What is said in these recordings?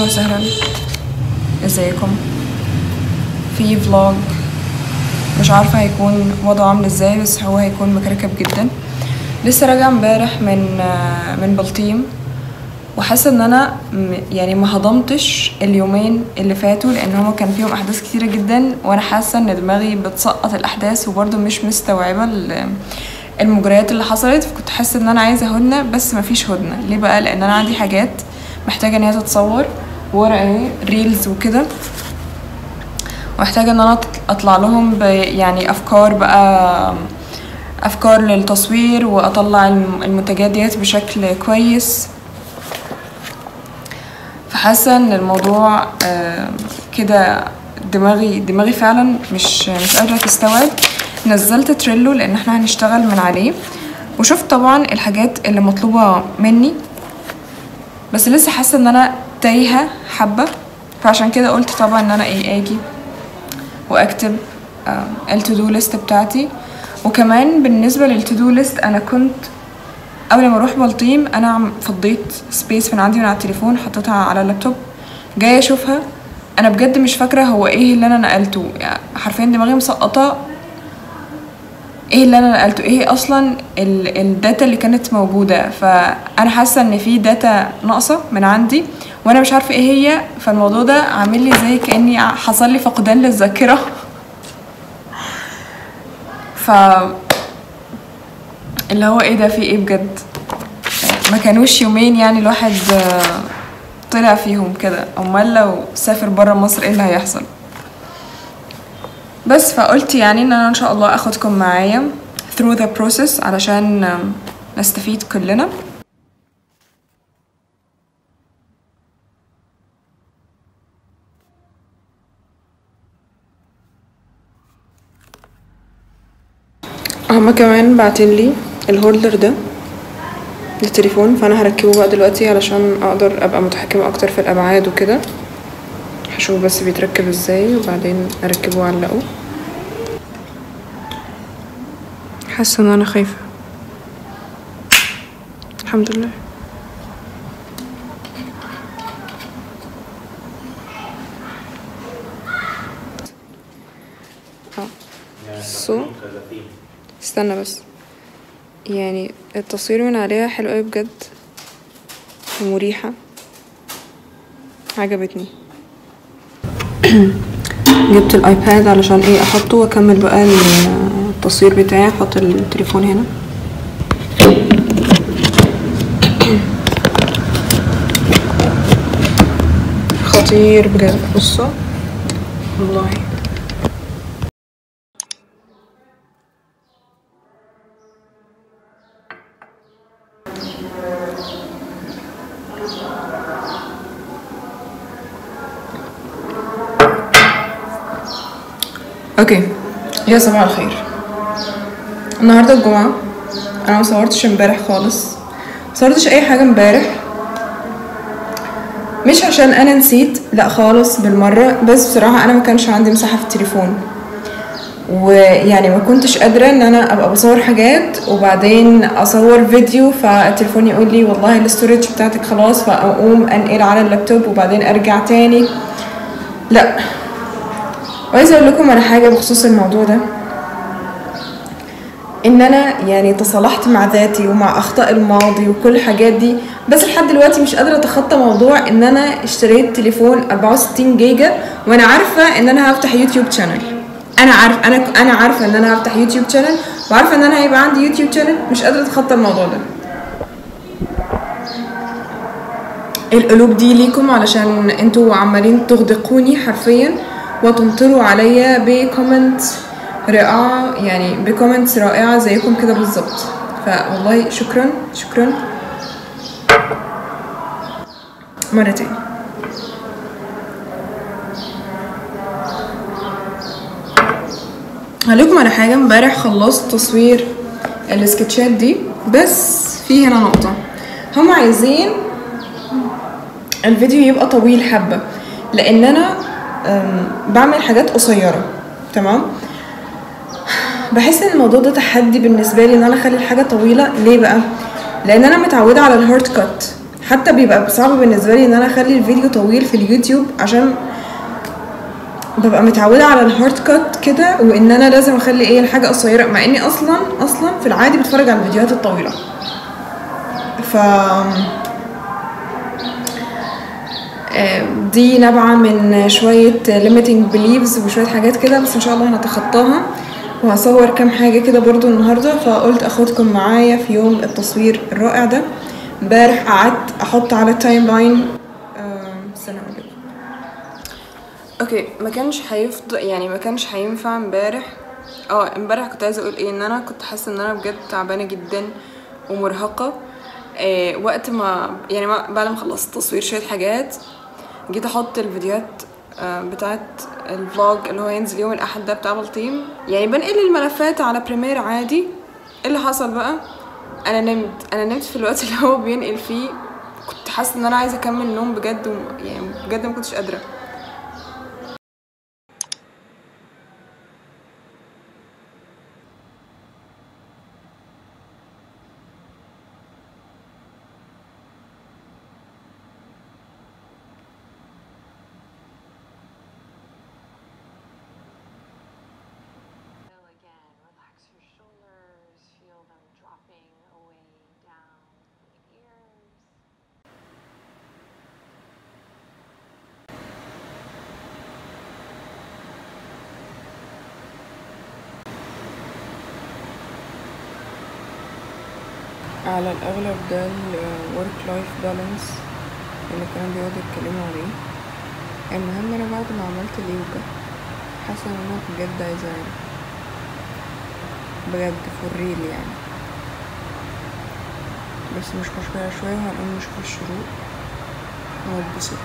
اهلا وسهلا، ازيكم؟ في فلوج مش عارفه هيكون وضعه عامل ازاي، بس هو هيكون مكركب جدا. لسه راجعه امبارح من بلطيم، وحاسه ان انا يعني ما هضمتش اليومين اللي فاتوا، لان هما كان فيهم احداث كتيره جدا، وانا حاسه ان دماغي بتسقط الاحداث وبرده مش مستوعبه المجريات اللي حصلت. فكنت حاسه ان انا عايزه هدنه، بس مفيش هدنه. ليه بقى؟ لان انا عندي حاجات محتاجه ان هي تتصور، ورقه ريلز وكده، ومحتاجه ان انا اطلع لهم يعني افكار للتصوير، واطلع المنتجات ديت بشكل كويس. فحاسه ان الموضوع كده دماغي فعلا مش قادره تستوعب. نزلت تريلو لان احنا هنشتغل من عليه، وشفت طبعا الحاجات اللي مطلوبه مني، بس لسه حاسه ان انا تايهه حبه. فعشان كده قلت طبعا ان انا اجي واكتب التودو ليست بتاعتي. وكمان بالنسبه للتودو ليست، انا كنت قبل ما اروح بلطيم انا فضيت سبيس من عندي من على التليفون، حطيتها على اللابتوب، جايه اشوفها. انا بجد مش فاكره هو ايه اللي انا نقلته، يعني حرفيا دماغي مسقطه. ايه اللي انا نقلته؟ ايه اصلا الداتا اللي كانت موجوده؟ فانا حاسه ان في داتا ناقصه من عندي وانا مش عارفه ايه هي. فالموضوع ده عامل لي زي كاني حصل لي فقدان للذاكره. اللي هو ايه ده؟ في ايه بجد؟ ما كانوش يومين يعني الواحد طلع فيهم كده. امال لو سافر برا مصر ايه اللي هيحصل؟ بس فقلت يعني ان انا ان شاء الله اخدكم معايا through the process علشان نستفيد كلنا. هما كمان بعتلي الهولدر ده للتليفون، فانا هركبه بقى دلوقتي علشان اقدر ابقى متحكمة اكتر في الابعاد وكده. هشوف بس بيتركب ازاي وبعدين اركبه واعلقه. حاسه ان انا خايفه. الحمد لله. استنى بس، يعني التصوير من عليها حلو قوي بجد ومريحه، عجبتني. جبت الايباد علشان احطه واكمل بقى التصوير بتاعي. احط التليفون هنا. خطير بجد، بصوا والله. اوكي يا صباح الخير. النهارده الجمعه، انا مصورتش امبارح خالص، مصورتش اي حاجه امبارح. مش عشان انا نسيت، لا خالص بالمره، بس بصراحه انا ما كانش عندي مساحه في التليفون، ويعني ما كنتش قادره ان انا ابقى بصور حاجات وبعدين اصور فيديو فالتليفون يقول لي والله الاستوريج بتاعتك خلاص، فاقوم انقل على اللابتوب وبعدين ارجع تاني. لا، وعايزه اقول لكم على حاجه بخصوص الموضوع ده، ان انا يعني تصالحت مع ذاتي ومع اخطاء الماضي وكل الحاجات دي، بس لحد دلوقتي مش قادره اتخطى موضوع ان انا اشتريت تليفون 64 جيجا وانا عارفه ان انا هفتح يوتيوب شانل. انا عارفه ان انا هفتح يوتيوب شانل، وعارفه ان انا هيبقى عندي يوتيوب شانل. مش قادره اتخطى الموضوع ده. القلوب دي ليكم علشان انتوا عمالين تغدقوني حرفيا وتمطروا عليا بكومنتس رائعة، يعني بكومنتس رائعة زيكم كده بالظبط. فوالله شكرا مرتين. هقولكم على حاجة. امبارح خلصت تصوير السكتشات دي، بس في هنا نقطة. هم عايزين الفيديو يبقى طويل حبة، لان انا بعمل حاجات قصيرة. تمام؟ بحس ان الموضوع ده تحدي بالنسبه لي ان انا اخلي الحاجه طويله. ليه بقى؟ لان انا متعوده على الهارد كات. حتى بيبقى صعب بالنسبه لي ان انا اخلي الفيديو طويل في اليوتيوب، عشان ببقى متعوده على الهارد كات كده، وان انا لازم اخلي ايه الحاجه قصيره، مع اني اصلا في العادي بتفرج على الفيديوهات الطويله. ف دي نابعه من شويه limiting beliefs وشويه حاجات كده، بس ان شاء الله هنتخطاها. وهصور كام حاجه كده برضو النهارده، فقلت اخدكم معايا في يوم التصوير الرائع ده. امبارح قعدت احط على التايم لاين اوكي، ما كانش هيفضل يعني، ما كانش هينفع امبارح. امبارح كنت عايزه اقول ايه، ان انا كنت حاسه ان انا بجد تعبانه جدا ومرهقه. وقت ما يعني بعد ما خلصت تصوير شويه حاجات، جيت احط الفيديوهات بتاعت الفلوج اللي هو ينزل يوم الاحد ده بتاع بلطيم، يعني بنقل الملفات على بريمير عادي. ايه اللي حصل بقى؟ انا نمت في الوقت اللي هو بينقل فيه. كنت حاسه ان انا عايزه اكمل نوم بجد، يعني بجد ما كنتش قادره. على الأغلب ده ال work life balance اللي كانوا بيقعدوا يتكلموا عليه. المهم أنا بعد ما عملت اليوجا حاسة ان انا بجد عايزة انام بجد for real يعني. بس مش مشكلة، شوية وهنقوم نشوف الشروق وهتبسط.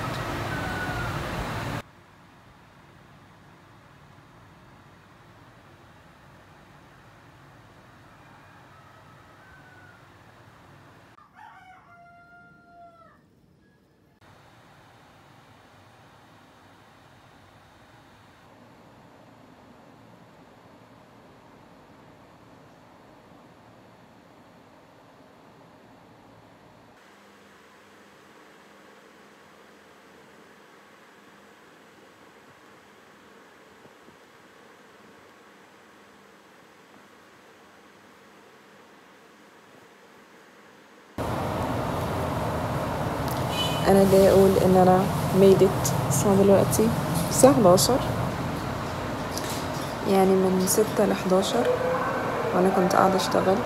انا جاي اقول ان انا made it. الساعة دلوقتي الساعة 11، يعني من 6 ل11 وانا كنت قاعدة اشتغل.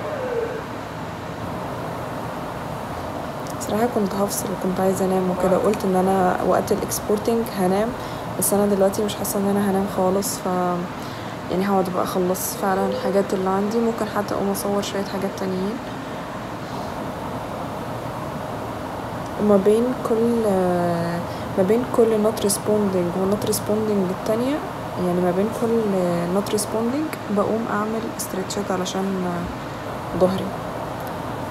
صراحة كنت هفصل وكنت عايزة انام وكده، وقلت ان انا وقت الاكسبورتنج هنام، بس انا دلوقتي مش حاسة ان انا هنام خالص. يعني هقعد بقى اخلص فعلا الحاجات اللي عندي، ممكن حتى اقوم اصور شوية حاجات تانيين. ما بين كل not responding و not responding التانية، يعني ما بين كل not responding بقوم اعمل استرتشات علشان ظهري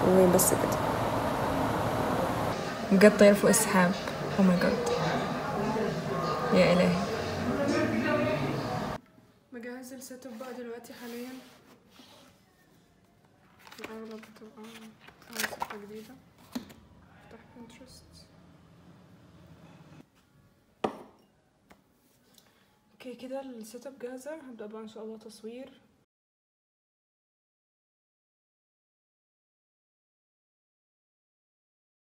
وبس كده. بجد طاير فوق السحاب. او ماي جاد يا الهي. بجهز السيت اب بقى دلوقتي حاليا. الاغلب بتبقى صفحة جديدة افتح بنترست. اوكي كده السيت اب جاهزة، هبدأ بقى ان شاء الله تصوير.